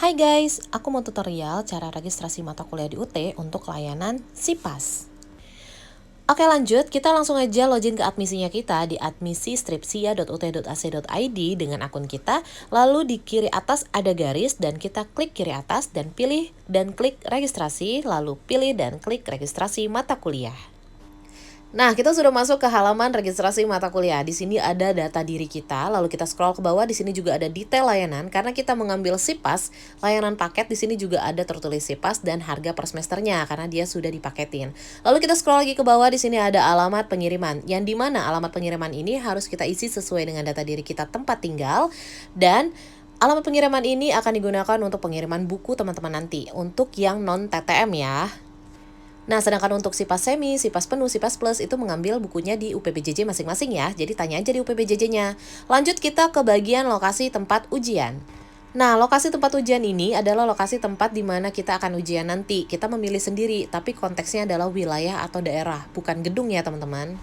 Hai guys, aku mau tutorial cara registrasi mata kuliah di UT untuk layanan SIPAS. Oke lanjut, kita langsung aja login ke admisinya kita di admisi-stripsia.ut.ac.id dengan akun kita. Lalu di kiri atas ada garis dan kita klik kiri atas dan pilih dan klik registrasi. Lalu pilih dan klik registrasi mata kuliah. Nah, kita sudah masuk ke halaman registrasi mata kuliah. Di sini ada data diri kita, lalu kita scroll ke bawah. Di sini juga ada detail layanan. Karena kita mengambil SIPAS, layanan paket di sini juga ada tertulis SIPAS dan harga per semesternya karena dia sudah dipaketin. Lalu kita scroll lagi ke bawah. Di sini ada alamat pengiriman. Yang dimana alamat pengiriman ini harus kita isi sesuai dengan data diri kita, tempat tinggal, dan alamat pengiriman ini akan digunakan untuk pengiriman buku teman-teman nanti untuk yang non TTM ya. Nah, sedangkan untuk SIPAS Semi, SIPAS Penuh, SIPAS Plus itu mengambil bukunya di UPBJJ masing-masing ya. Jadi tanya aja di UPBJJ-nya. Lanjut kita ke bagian lokasi tempat ujian. Nah, lokasi tempat ujian ini adalah lokasi tempat di mana kita akan ujian nanti. Kita memilih sendiri, tapi konteksnya adalah wilayah atau daerah, bukan gedung ya teman-teman.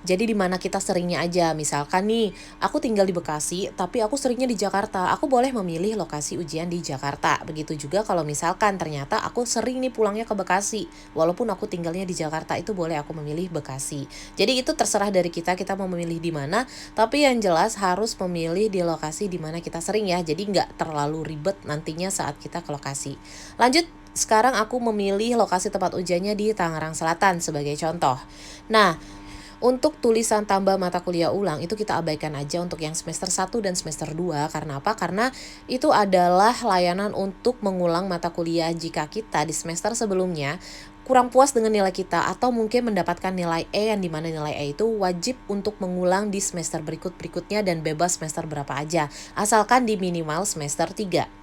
Jadi di mana kita seringnya aja, misalkan nih, aku tinggal di Bekasi, tapi aku seringnya di Jakarta, aku boleh memilih lokasi ujian di Jakarta. Begitu juga kalau misalkan ternyata aku sering nih pulangnya ke Bekasi, walaupun aku tinggalnya di Jakarta, itu boleh aku memilih Bekasi. Jadi itu terserah dari kita mau memilih di mana, tapi yang jelas harus memilih di lokasi di mana kita sering ya, jadi nggak terlalu ribet nantinya saat kita ke lokasi. Lanjut, sekarang aku memilih lokasi tempat ujiannya di Tangerang Selatan sebagai contoh. Nah, untuk tulisan tambah mata kuliah ulang itu kita abaikan aja untuk yang semester 1 dan semester 2. Karena apa? Karena itu adalah layanan untuk mengulang mata kuliah jika kita di semester sebelumnya kurang puas dengan nilai kita atau mungkin mendapatkan nilai E, yang dimana nilai E itu wajib untuk mengulang di semester berikutnya dan bebas semester berapa aja, asalkan di minimal semester 3.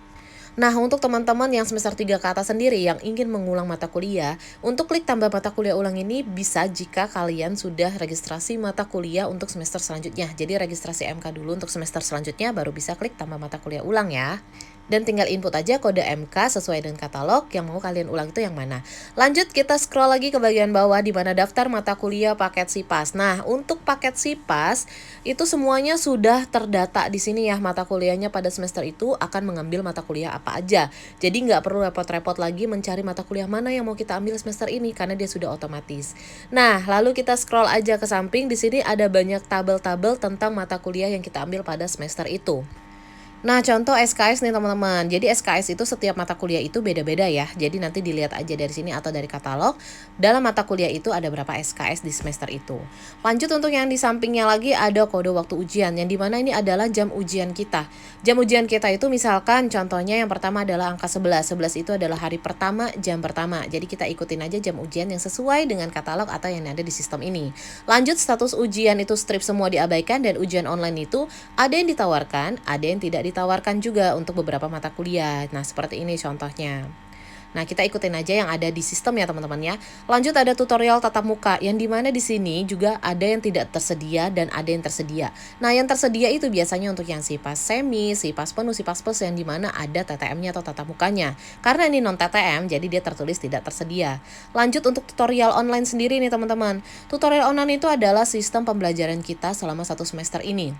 Nah, untuk teman-teman yang semester 3 ke atas sendiri yang ingin mengulang mata kuliah, untuk klik tambah mata kuliah ulang ini bisa jika kalian sudah registrasi mata kuliah untuk semester selanjutnya. Jadi registrasi MK dulu untuk semester selanjutnya baru bisa klik tambah mata kuliah ulang ya. Dan tinggal input aja kode MK sesuai dengan katalog yang mau kalian ulang itu yang mana. Lanjut kita scroll lagi ke bagian bawah di mana daftar mata kuliah paket SIPAS. Nah, untuk paket SIPAS itu semuanya sudah terdata di sini ya, mata kuliahnya pada semester itu akan mengambil mata kuliah apa aja. Jadi nggak perlu repot-repot lagi mencari mata kuliah mana yang mau kita ambil semester ini karena dia sudah otomatis. Nah, lalu kita scroll aja ke samping. Di sini ada banyak tabel-tabel tentang mata kuliah yang kita ambil pada semester itu. Nah, contoh SKS nih teman-teman. Jadi SKS itu setiap mata kuliah itu beda-beda ya. Jadi nanti dilihat aja dari sini atau dari katalog. Dalam mata kuliah itu ada berapa SKS di semester itu. Lanjut untuk yang di sampingnya lagi ada kode waktu ujian. Yang dimana ini adalah jam ujian kita. Jam ujian kita itu misalkan contohnya yang pertama adalah angka 11. 11 itu adalah hari pertama, jam pertama. Jadi kita ikutin aja jam ujian yang sesuai dengan katalog atau yang ada di sistem ini. Lanjut, status ujian itu strip semua diabaikan dan ujian online itu ada yang ditawarkan, ada yang tidak ditawarkan juga untuk beberapa mata kuliah. Nah, seperti ini contohnya. Nah, kita ikutin aja yang ada di sistem ya teman-teman ya. Lanjut ada tutorial tatap muka yang dimana di sini juga ada yang tidak tersedia dan ada yang tersedia. Nah, yang tersedia itu biasanya untuk yang SIPAS Semi, SIPAS Penuh, SIPAS Plus yang dimana ada TTM-nya atau tatap mukanya. Karena ini non TTM jadi dia tertulis tidak tersedia. Lanjut untuk tutorial online sendiri nih teman-teman. Tutorial online itu adalah sistem pembelajaran kita selama 1 semester ini.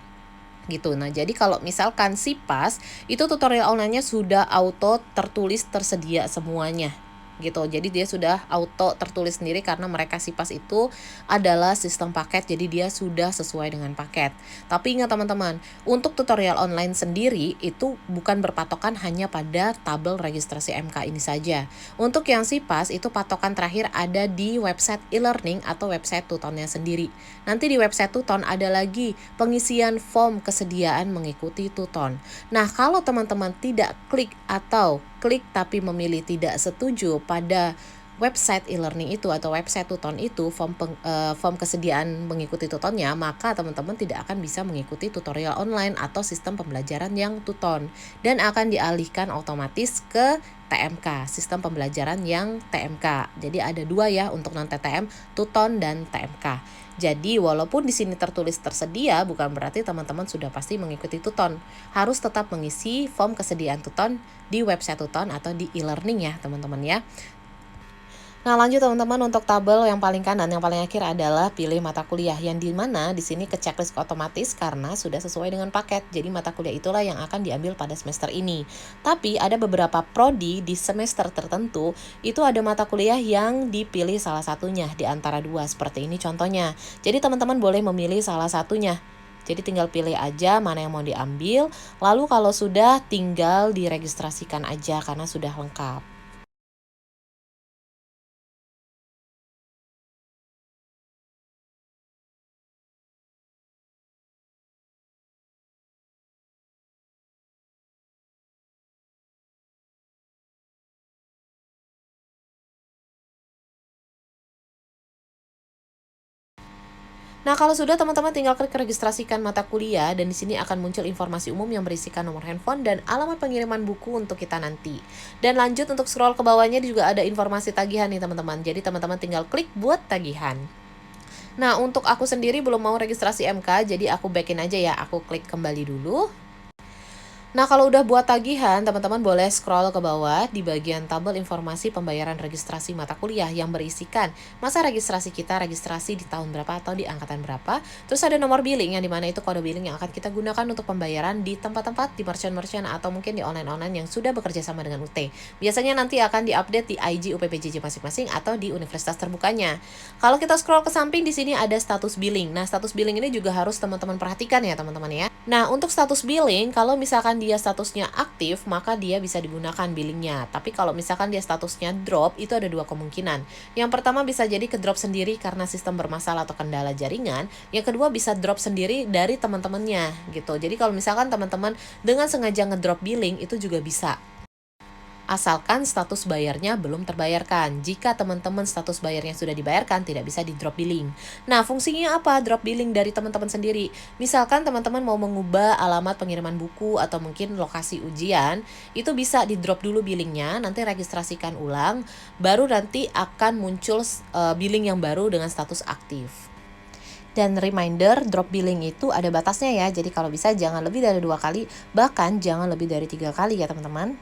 Gitu. Nah, jadi kalau misalkan SIPAS itu tutorial online-nya sudah auto tertulis tersedia semuanya. Gitu. Jadi dia sudah auto tertulis sendiri karena mereka SIPAS itu adalah sistem paket, jadi dia sudah sesuai dengan paket. Tapi ingat teman-teman, untuk tutorial online sendiri itu bukan berpatokan hanya pada tabel registrasi MK ini saja. Untuk yang SIPAS itu patokan terakhir ada di website e-learning atau website Tutonnya sendiri. Nanti di website Tuton ada lagi pengisian form kesediaan mengikuti Tuton. Nah, kalau teman-teman tidak klik atau klik tapi memilih tidak setuju pada website e-learning itu atau website Tuton itu, form kesediaan mengikuti Tutonnya, maka teman-teman tidak akan bisa mengikuti tutorial online atau sistem pembelajaran yang Tuton dan akan dialihkan otomatis ke TMK, sistem pembelajaran yang TMK. Jadi ada 2 ya untuk non TTM, Tuton dan TMK. Jadi walaupun di sini tertulis tersedia bukan berarti teman-teman sudah pasti mengikuti Tuton. Harus tetap mengisi form kesediaan Tuton di website Tuton atau di e-learning ya teman-teman ya. Nah, lanjut teman-teman, untuk tabel yang paling kanan, yang paling akhir adalah pilih mata kuliah, yang dimana di sini ke checklist otomatis karena sudah sesuai dengan paket. Jadi mata kuliah itulah yang akan diambil pada semester ini. Tapi ada beberapa prodi di semester tertentu, itu ada mata kuliah yang dipilih salah satunya di antara dua, seperti ini contohnya. Jadi teman-teman boleh memilih salah satunya. Jadi tinggal pilih aja mana yang mau diambil, lalu kalau sudah tinggal diregistrasikan aja karena sudah lengkap. Nah, kalau sudah, teman-teman tinggal klik registrasikan mata kuliah dan di sini akan muncul informasi umum yang berisikan nomor handphone dan alamat pengiriman buku untuk kita nanti. Dan lanjut untuk scroll ke bawahnya juga ada informasi tagihan nih, teman-teman. Jadi teman-teman tinggal klik buat tagihan. Nah, untuk aku sendiri belum mau registrasi MK, jadi aku backin aja ya. Aku klik kembali dulu. Nah, kalau udah buat tagihan, teman-teman boleh scroll ke bawah di bagian tabel informasi pembayaran registrasi mata kuliah yang berisikan masa registrasi kita, registrasi di tahun berapa atau di angkatan berapa. Terus ada nomor billing yang dimana itu kode billing yang akan kita gunakan untuk pembayaran di tempat-tempat, di merchant-merchant atau mungkin di online-online yang sudah bekerja sama dengan UT. Biasanya nanti akan diupdate di IG UPPJJ masing-masing atau di universitas terbukanya. Kalau kita scroll ke samping, di sini ada status billing. Nah, status billing ini juga harus teman-teman perhatikan ya, teman-teman ya. Nah, untuk status billing, kalau misalkan dia statusnya aktif, maka dia bisa digunakan billingnya. Tapi kalau misalkan dia statusnya drop, itu ada dua kemungkinan. Yang pertama bisa jadi ke drop sendiri karena sistem bermasalah atau kendala jaringan. Yang kedua bisa drop sendiri dari teman-temannya gitu. Jadi kalau misalkan teman-teman dengan sengaja ngedrop billing, itu juga bisa. Asalkan status bayarnya belum terbayarkan. Jika teman-teman status bayarnya sudah dibayarkan, tidak bisa di drop billing. Nah, fungsinya apa drop billing dari teman-teman sendiri? Misalkan teman-teman mau mengubah alamat pengiriman buku atau mungkin lokasi ujian, itu bisa di drop dulu billingnya, nanti registrasikan ulang, baru nanti akan muncul billing yang baru dengan status aktif. Dan reminder, drop billing itu ada batasnya ya, jadi kalau bisa jangan lebih dari 2 kali, bahkan jangan lebih dari 3 kali ya teman-teman.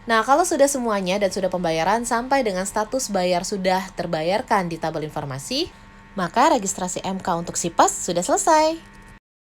Nah, kalau sudah semuanya dan sudah pembayaran sampai dengan status bayar sudah terbayarkan di tabel informasi, maka registrasi MK untuk SIPAS sudah selesai.